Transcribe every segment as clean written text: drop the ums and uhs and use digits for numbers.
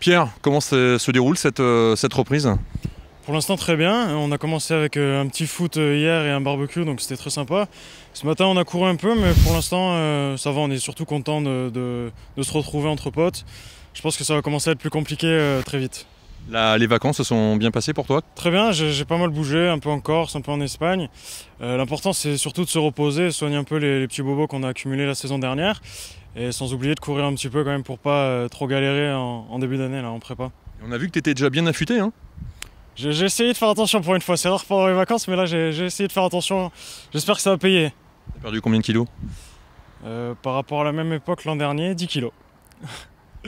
Pierre, comment se déroule cette reprise? Pour l'instant très bien, on a commencé avec un petit foot hier et un barbecue, donc c'était très sympa. Ce matin on a couru un peu, mais pour l'instant ça va, on est surtout content de se retrouver entre potes. Je pense que ça va commencer à être plus compliqué très vite. Les vacances se sont bien passées pour toi? Très bien, j'ai pas mal bougé, un peu en Corse, un peu en Espagne. L'important c'est surtout de se reposer, soigner un peu les petits bobos qu'on a accumulés la saison dernière. Et sans oublier de courir un petit peu quand même pour pas trop galérer en début d'année là en prépa. On a vu que tu étais déjà bien affûté, hein? J'ai essayé de faire attention pour une fois, c'est rare pendant les vacances, mais là j'ai essayé de faire attention. J'espère que ça va payer. T'as perdu combien de kilos? Par rapport à la même époque l'an dernier, 10 kilos.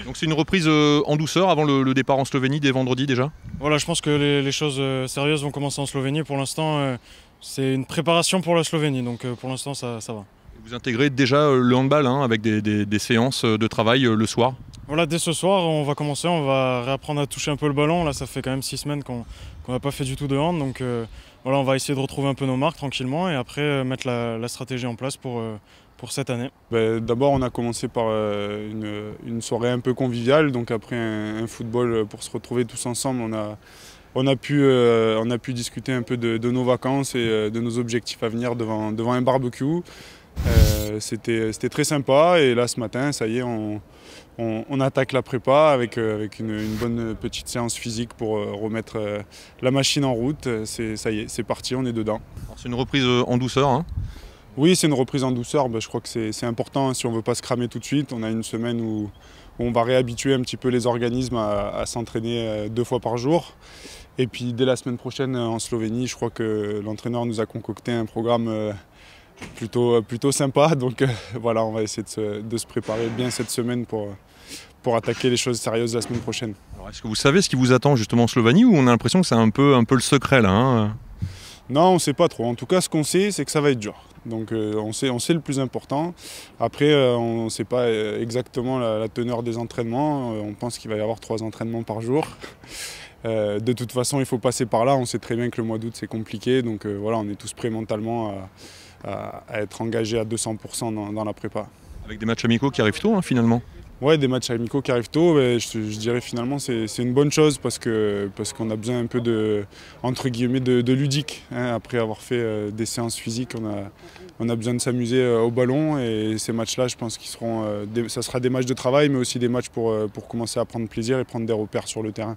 Donc c'est une reprise en douceur avant le départ en Slovénie dès vendredi déjà? Voilà, je pense que les choses sérieuses vont commencer en Slovénie. Pour l'instant, c'est une préparation pour la Slovénie, donc pour l'instant ça va. Vous intégrez déjà le handball hein, avec des séances de travail le soir? Voilà, dès ce soir, on va commencer, on va réapprendre à toucher un peu le ballon. Là, ça fait quand même 6 semaines qu'on n'a pas fait du tout de hand, donc voilà, on va essayer de retrouver un peu nos marques tranquillement et après mettre la stratégie en place pour cette année. D'abord, on a commencé par une soirée un peu conviviale, donc après un football pour se retrouver tous ensemble, on a pu discuter un peu de nos vacances et de nos objectifs à venir devant un barbecue. C'était très sympa et là ce matin, ça y est, on attaque la prépa avec une bonne petite séance physique pour remettre la machine en route. Ça y est, c'est parti, on est dedans. C'est une reprise en douceur hein? Oui, c'est une reprise en douceur. Je crois que c'est important si on ne veut pas se cramer tout de suite. On a une semaine où on va réhabituer un petit peu les organismes à s'entraîner 2 fois par jour. Et puis dès la semaine prochaine en Slovénie, je crois que l'entraîneur nous a concocté un programme plutôt sympa. Donc voilà, on va essayer de se préparer bien cette semaine pour attaquer les choses sérieuses la semaine prochaine. Est-ce que vous savez ce qui vous attend justement en Slovénie ou on a l'impression que c'est un peu le secret là hein? Non, on ne sait pas trop. En tout cas, ce qu'on sait, c'est que ça va être dur. Donc on sait le plus important. Après, on ne sait pas exactement la teneur des entraînements. On pense qu'il va y avoir 3 entraînements par jour. De toute façon, il faut passer par là. On sait très bien que le mois d'août, c'est compliqué. Donc voilà, on est tous prêts mentalement à être engagés à 200% dans la prépa. Avec des matchs amicaux qui arrivent tôt hein, finalement? Ouais, des matchs amicaux qui arrivent tôt, je dirais finalement c'est une bonne chose parce qu'on a besoin un peu entre guillemets de ludique. Hein. Après avoir fait des séances physiques, on a besoin de s'amuser au ballon et ces matchs-là, je pense qu'ils seront, ça sera des matchs de travail mais aussi des matchs pour commencer à prendre plaisir et prendre des repères sur le terrain.